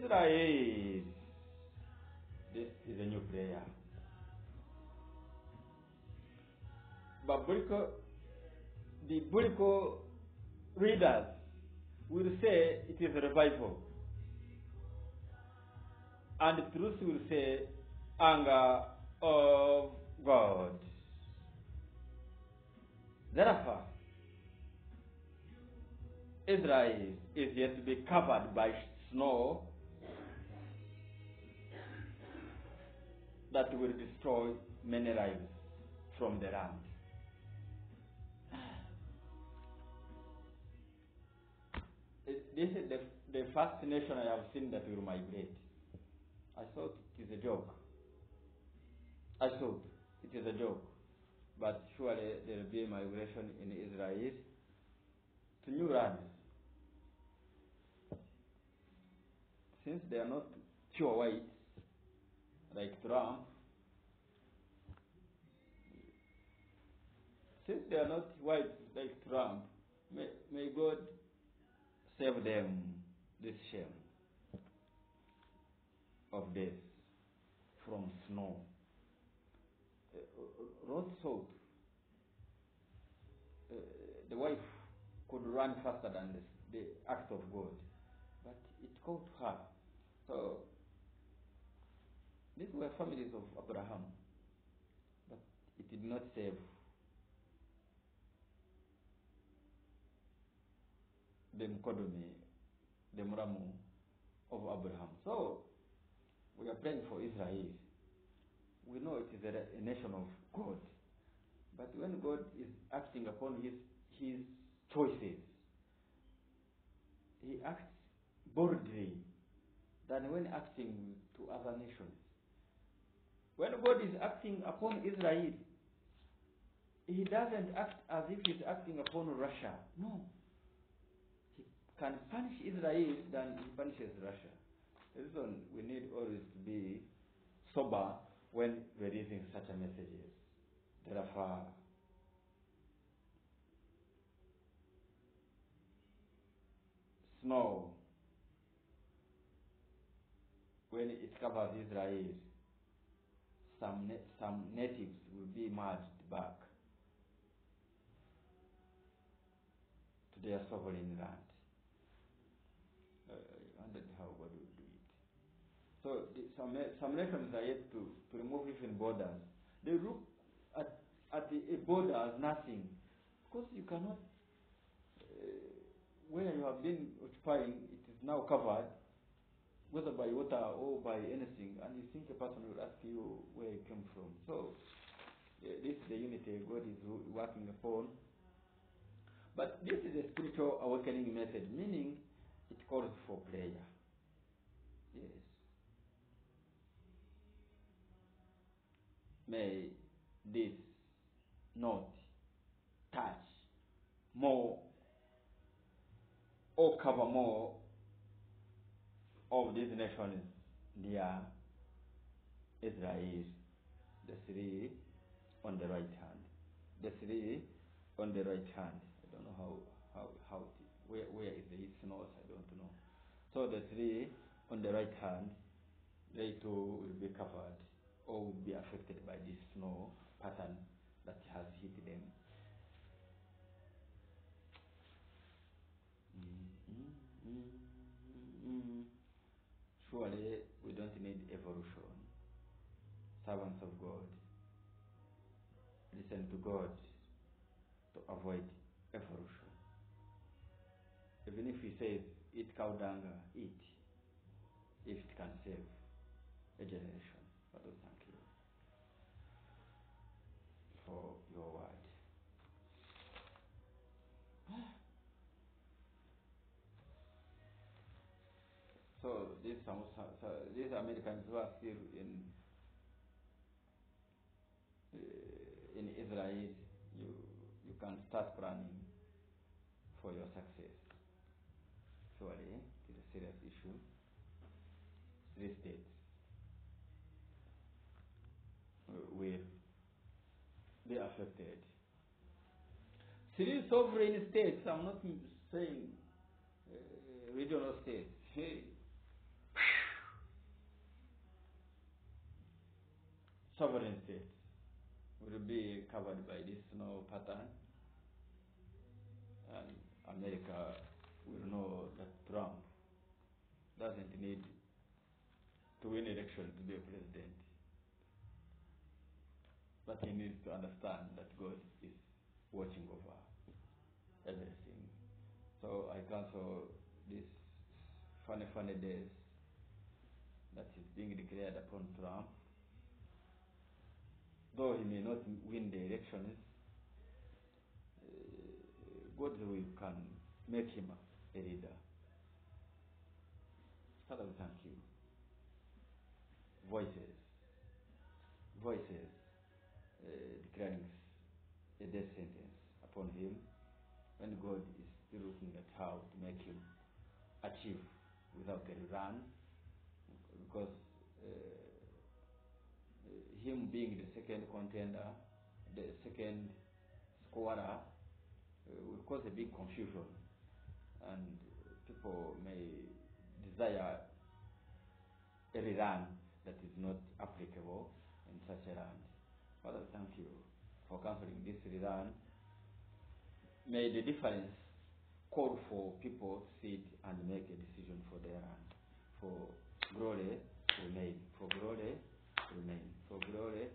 Israel. This is a new prayer. But the biblical readers will say it is a revival. And the truth will say anger of God. Therefore, Israel is yet to be covered by snow that will destroy many lives from the land. This is the first nation I have seen that will migrate. I thought it is a joke. I thought it is a joke. But surely there will be migration in Israel to new lands. Since they are not pure white, like Trump, since they are not white like Trump, may God save them this shame of death from snow. Road salt. The wife could run faster than the act of God, but it caught her. So these were families of Abraham, but it did not save the Mkodomi, the Muramu of Abraham. So we are praying for Israel. We know it is a nation of God. But when God is acting upon his choices, he acts boldly than when acting to other nations. When God is acting upon Israel, he doesn't act as if he's acting upon Russia. No. He can punish Israel than he punishes Russia. The reason we need always to be sober when releasing such a messages. Therefore, snow, when it covers Israel, some natives will be marched back to their sovereign land. I wondered how God would do it. So some nations are yet to remove even borders. They look at the border as nothing, because you cannot. Where you have been occupying, it is now covered, whether by water or by anything, and you think a person will ask you where you came from. So this is the unity God is working upon. But this is a spiritual awakening message, meaning it calls for prayer. Yes. May this not touch more or cover more of these nations near Israel. The three on the right hand. The three on the right hand. I don't know how where is the east north, I don't know. So the three on the right hand, they too will be covered or will be affected by this snow pattern that has hit them. Surely we don't need evolution. Servants of God, listen to God to avoid evolution. Even if he says, eat cow dung, eat, if it can save a generation. Father, thank you for your word. So these Americans who are still in Israel, you can start planning for your success. Surely it is a serious issue. 3 states will be affected. 3 sovereign states. I'm not saying regional states. Hey. sovereign states will be covered by this pattern, and America will know that Trump doesn't need to win election to be a president, but he needs to understand that God is watching over everything. So I cancel this funny days that is being declared upon Trump. Though he may not win the elections, God's will can make him a leader. Father, we thank you. Voices declaring a death sentence upon him, when God is still looking at how to make him achieve without a run, because him being the second contender, the second scorer, will cause a big confusion, and people may desire a rerun that is not applicable in such a land. Father, thank you for cancelling this rerun. May the difference call for people to sit and make a decision for their land. For glory remain. For glory remain. For glory